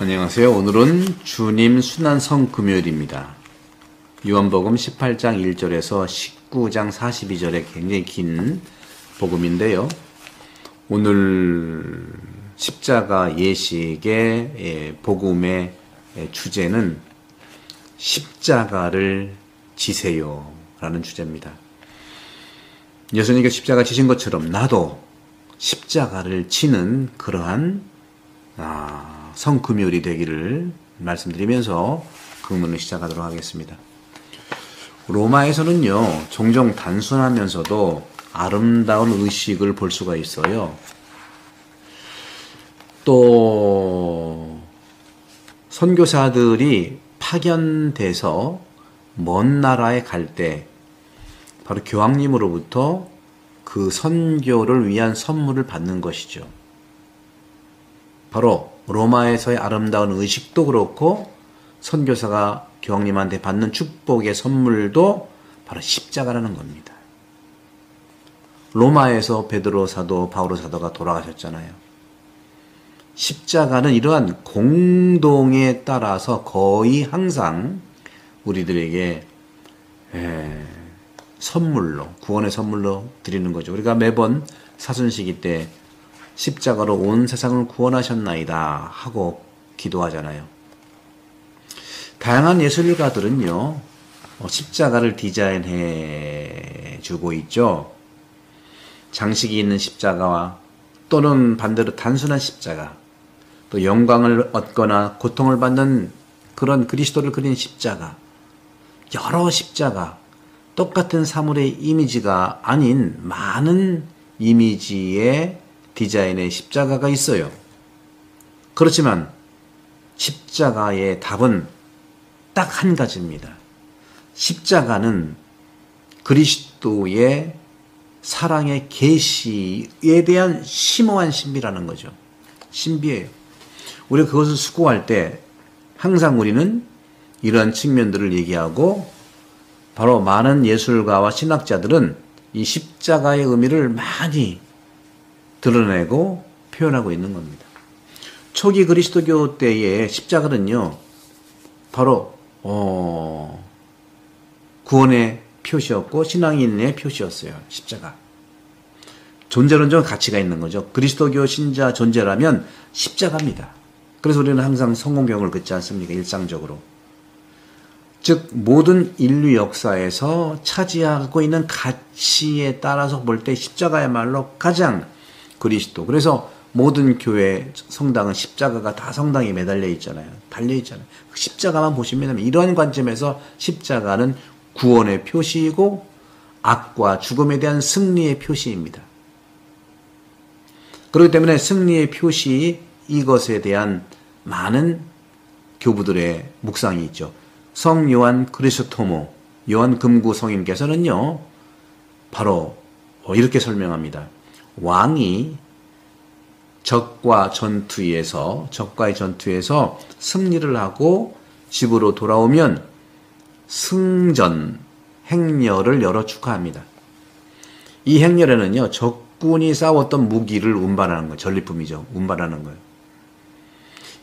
안녕하세요. 오늘은 주님 순환성 금요일입니다. 요한복음 18장 1절에서 19장 42절에 굉장히 긴 복음인데요. 오늘 십자가 예식의 복음의 주제는 십자가를 지세요 라는 주제입니다. 예수님께서 십자가 지신 것처럼 나도 십자가를 지는 그러한 성금요일이 되기를 말씀드리면서 강론을 시작하도록 하겠습니다. 로마에서는요, 종종 단순하면서도 아름다운 의식을 볼 수가 있어요. 또 선교사들이 파견돼서 먼 나라에 갈 때 바로 교황님으로부터 그 선교를 위한 선물을 받는 것이죠. 바로 로마에서의 아름다운 의식도 그렇고 선교사가 교황님한테 받는 축복의 선물도 바로 십자가라는 겁니다. 로마에서 베드로 사도, 바오로 사도가 돌아가셨잖아요. 십자가는 이러한 공동에 따라서 거의 항상 우리들에게 선물로, 구원의 선물로 드리는 거죠. 우리가 매번 사순시기 때 십자가로 온 세상을 구원하셨나이다 하고 기도하잖아요. 다양한 예술가들은요, 십자가를 디자인해 주고 있죠. 장식이 있는 십자가와 또는 반대로 단순한 십자가, 또 영광을 얻거나 고통을 받는 그런 그리스도를 그린 십자가, 여러 십자가, 똑같은 사물의 이미지가 아닌 많은 이미지의 디자인의 십자가가 있어요. 그렇지만 십자가의 답은 딱 한 가지입니다. 십자가는 그리스도의 사랑의 계시에 대한 심오한 신비라는 거죠. 신비예요. 우리가 그것을 수고할 때 항상 우리는 이러한 측면들을 얘기하고, 바로 많은 예술가와 신학자들은 이 십자가의 의미를 많이 드러내고 표현하고 있는 겁니다. 초기 그리스도교 때의 십자가는요, 바로 구원의 표시였고 신앙인의 표시였어요. 십자가. 존재론적 가치가 있는 거죠. 그리스도교 신자 존재라면 십자가입니다. 그래서 우리는 항상 성공경을 긋지 않습니까? 일상적으로. 즉 모든 인류 역사에서 차지하고 있는 가치에 따라서 볼 때 십자가야말로 가장 그리스도. 그래서 모든 교회 성당은 십자가가 다 성당에 매달려 있잖아요. 달려 있잖아요. 십자가만 보시면 이러한 관점에서 십자가는 구원의 표시이고 악과 죽음에 대한 승리의 표시입니다. 그렇기 때문에 승리의 표시, 이것에 대한 많은 교부들의 묵상이 있죠. 성 요한 크리스토모, 요한 금구 성인께서는요, 바로 이렇게 설명합니다. 왕이 적과의 전투에서 승리를 하고 집으로 돌아오면 승전 행렬을 열어 축하합니다. 이 행렬에는요, 적군이 싸웠던 무기를 운반하는 거예요. 전리품이죠. 운반하는 거예요.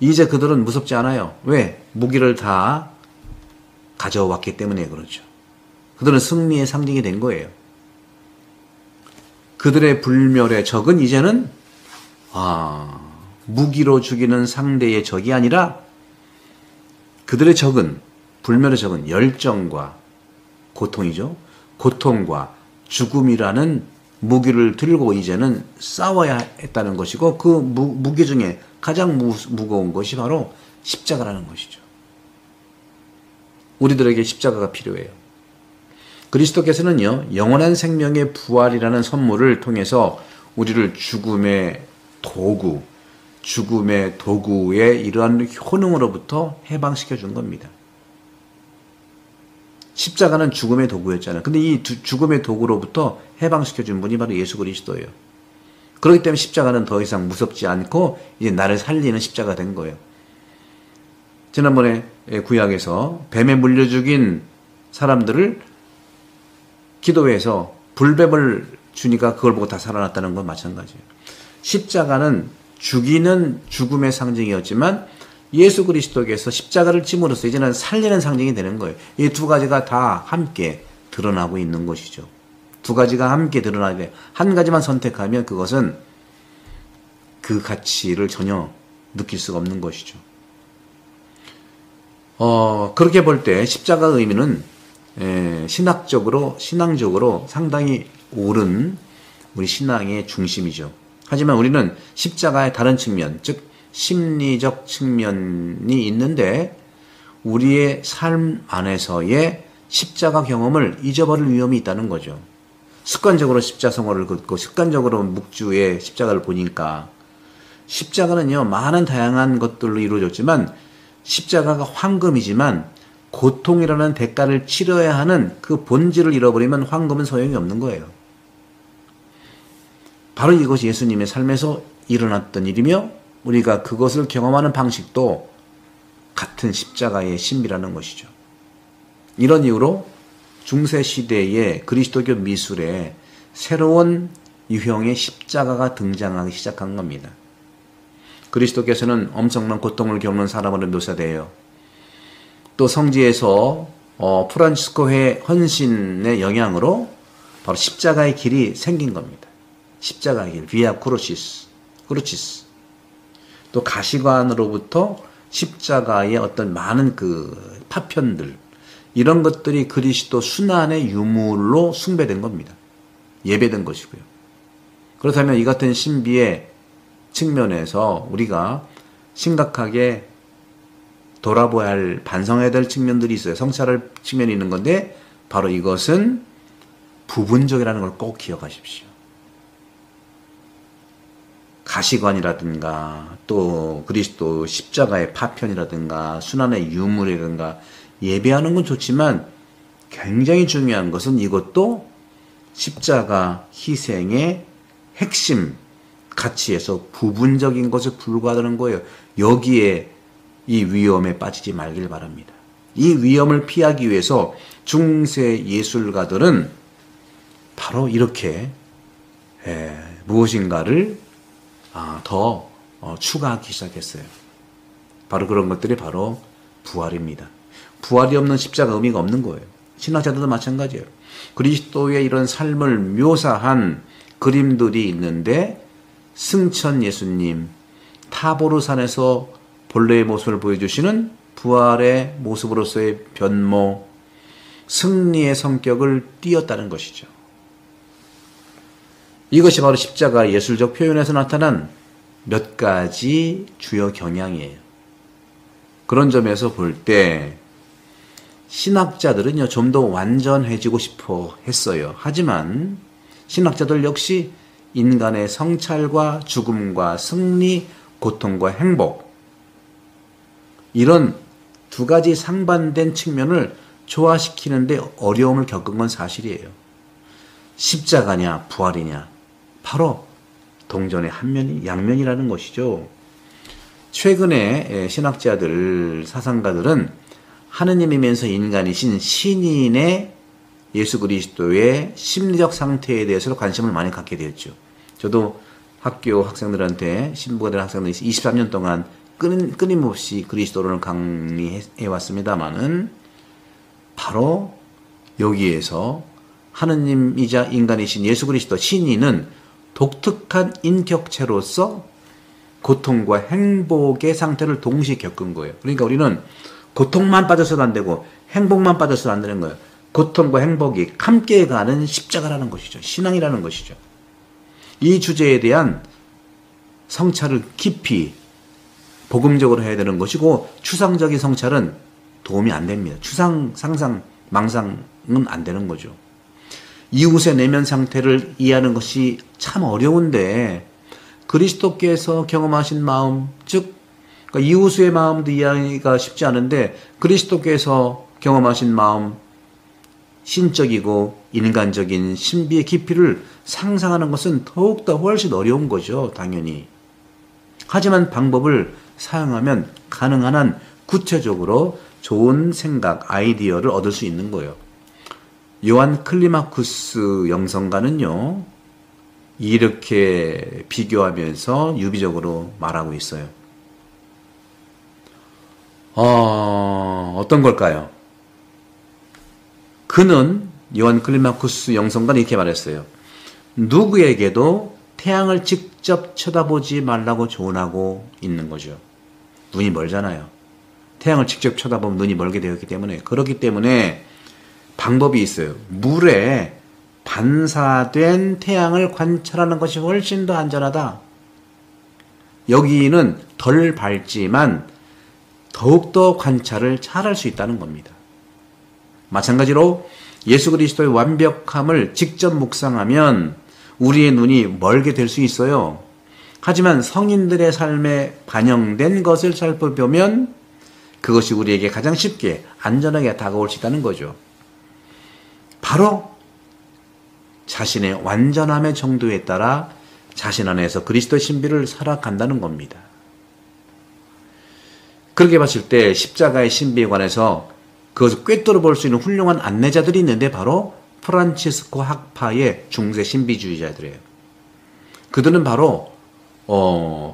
이제 그들은 무섭지 않아요. 왜? 무기를 다 가져왔기 때문에 그렇죠. 그들은 승리의 상징이 된 거예요. 그들의 불멸의 적은 이제는 무기로 죽이는 상대의 적이 아니라 그들의 적은, 불멸의 적은 열정과 고통이죠. 고통과 죽음이라는 무기를 들고 이제는 싸워야 했다는 것이고, 그 무기 중에 가장 무거운 것이 바로 십자가라는 것이죠. 우리들에게 십자가가 필요해요. 그리스도께서는요, 영원한 생명의 부활이라는 선물을 통해서 우리를 죽음의 도구의 이러한 효능으로부터 해방시켜 준 겁니다. 십자가는 죽음의 도구였잖아요. 근데 이 죽음의 도구로부터 해방시켜 준 분이 바로 예수 그리스도예요. 그렇기 때문에 십자가는 더 이상 무섭지 않고 이제 나를 살리는 십자가 된 거예요. 지난번에 구약에서 뱀에 물려 죽인 사람들을 기도해서 불뱀을 주니까 그걸 보고 다 살아났다는 건 마찬가지예요. 십자가는 죽이는 죽음의 상징이었지만 예수 그리스도께서 십자가를 짐으로써 이제는 살리는 상징이 되는 거예요. 이 두 가지가 다 함께 드러나고 있는 것이죠. 두 가지가 함께 드러나야 돼. 한 가지만 선택하면 그것은 그 가치를 전혀 느낄 수가 없는 것이죠. 그렇게 볼 때 십자가의 의미는 신앙적으로 상당히 옳은 우리 신앙의 중심이죠. 하지만 우리는 십자가의 다른 측면, 즉 심리적 측면이 있는데 우리의 삶 안에서의 십자가 경험을 잊어버릴 위험이 있다는 거죠. 습관적으로 십자성어를 긋고 습관적으로 묵주의 십자가를 보니까 십자가는요, 많은 다양한 것들로 이루어졌지만 십자가가 황금이지만 고통이라는 대가를 치러야 하는 그 본질을 잃어버리면 황금은 소용이 없는 거예요. 바로 이것이 예수님의 삶에서 일어났던 일이며 우리가 그것을 경험하는 방식도 같은 십자가의 신비라는 것이죠. 이런 이유로 중세시대의 그리스도교 미술에 새로운 유형의 십자가가 등장하기 시작한 겁니다. 그리스도께서는 엄청난 고통을 겪는 사람으로 묘사되어요. 또 성지에서 프란치스코회 헌신의 영향으로 바로 십자가의 길이 생긴 겁니다. 십자가의 길, 비아 크루시스. 또 가시관으로부터 십자가의 어떤 많은 그 파편들, 이런 것들이 그리스도 순환의 유물로 숭배된 겁니다. 예배된 것이고요. 그렇다면 이 같은 신비의 측면에서 우리가 심각하게 돌아봐야 할, 반성해야 될 측면들이 있어요. 성찰할 측면이 있는 건데 바로 이것은 부분적이라는 걸 꼭 기억하십시오. 가시관이라든가 또 그리스도 십자가의 파편이라든가 순환의 유물이라든가 예배하는 건 좋지만 굉장히 중요한 것은 이것도 십자가 희생의 핵심 가치에서 부분적인 것에 불과하다는 거예요. 여기에 이 위험에 빠지지 말길 바랍니다. 이 위험을 피하기 위해서 중세 예술가들은 바로 이렇게 무엇인가를 더 추가하기 시작했어요. 바로 그런 것들이 바로 부활입니다. 부활이 없는 십자가 의미가 없는 거예요. 신학자들도 마찬가지예요. 그리스도의 이런 삶을 묘사한 그림들이 있는데 승천 예수님, 타보르산에서 본래의 모습을 보여주시는 부활의 모습으로서의 변모, 승리의 성격을 띄었다는 것이죠. 이것이 바로 십자가 예술적 표현에서 나타난 몇 가지 주요 경향이에요. 그런 점에서 볼 때 신학자들은요, 좀 더 완전해지고 싶어 했어요. 하지만 신학자들 역시 인간의 성찰과 죽음과 승리, 고통과 행복, 이런 두 가지 상반된 측면을 조화시키는데 어려움을 겪은 건 사실이에요. 십자가냐 부활이냐, 바로 동전의 한면이 양면이라는 것이죠. 최근에 신학자들, 사상가들은 하느님이면서 인간이신 신인의 예수 그리스도의 심리적 상태에 대해서 관심을 많이 갖게 되었죠. 저도 학교 학생들한테, 신부가 된 학생들이 23년 동안 끊임없이 그리스도를 강의해 왔습니다마는 바로 여기에서 하느님이자 인간이신 예수 그리스도 신인은 독특한 인격체로서 고통과 행복의 상태를 동시에 겪은 거예요. 그러니까 우리는 고통만 빠져서도 안 되고 행복만 빠져서도 안 되는 거예요. 고통과 행복이 함께 가는 십자가라는 것이죠. 신앙이라는 것이죠. 이 주제에 대한 성찰을 깊이 복음적으로 해야 되는 것이고, 추상적인 성찰은 도움이 안 됩니다. 추상, 상상, 망상은 안 되는 거죠. 이웃의 내면 상태를 이해하는 것이 참 어려운데 그리스도께서 경험하신 마음, 즉 그러니까 이웃의 마음도 이해하기가 쉽지 않은데 그리스도께서 경험하신 마음, 신적이고 인간적인 신비의 깊이를 상상하는 것은 더욱더 훨씬 어려운 거죠. 당연히. 하지만 방법을 사용하면 가능한 한 구체적으로 좋은 생각, 아이디어를 얻을 수 있는 거예요. 요한 클리마쿠스 영성가는요, 이렇게 비교하면서 유비적으로 말하고 있어요. 어떤 걸까요? 그는 요한 클리마쿠스 영성관 이렇게 말했어요. 누구에게도 태양을 직접 쳐다보지 말라고 조언하고 있는 거죠. 눈이 멀잖아요. 태양을 직접 쳐다보면 눈이 멀게 되었기 때문에, 그렇기 때문에 방법이 있어요. 물에 반사된 태양을 관찰하는 것이 훨씬 더 안전하다. 여기는 덜 밝지만 더욱더 관찰을 잘할 수 있다는 겁니다. 마찬가지로 예수 그리스도의 완벽함을 직접 묵상하면 우리의 눈이 멀게 될 수 있어요. 하지만 성인들의 삶에 반영된 것을 살펴보면 그것이 우리에게 가장 쉽게 안전하게 다가올 수 있다는 거죠. 바로 자신의 완전함의 정도에 따라 자신 안에서 그리스도의 신비를 살아간다는 겁니다. 그렇게 봤을 때 십자가의 신비에 관해서 그것을 꿰뚫어 볼 수 있는 훌륭한 안내자들이 있는데 바로 프란치스코 학파의 중세 신비주의자들이에요. 그들은 바로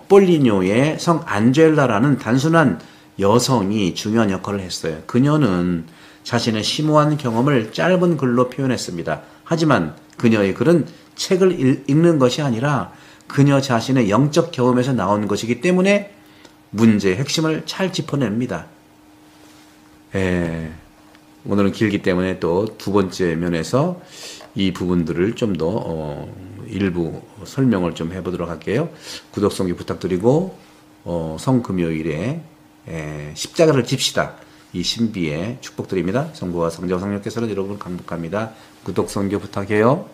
폴리뇨의 성 안젤라라는 단순한 여성이 중요한 역할을 했어요. 그녀는 자신의 심오한 경험을 짧은 글로 표현했습니다. 하지만 그녀의 글은 책을 읽는 것이 아니라 그녀 자신의 영적 경험에서 나온 것이기 때문에 문제의 핵심을 잘 짚어냅니다. 오늘은 길기 때문에 또 두 번째 면에서 이 부분들을 좀 더 일부 설명을 좀 해보도록 할게요. 구독, 선교 부탁드리고 성금요일에 십자가를 집시다. 이 신비에 축복드립니다. 성부와 성자와 성령께서는 여러분을 강복합니다. 구독, 선교 부탁해요.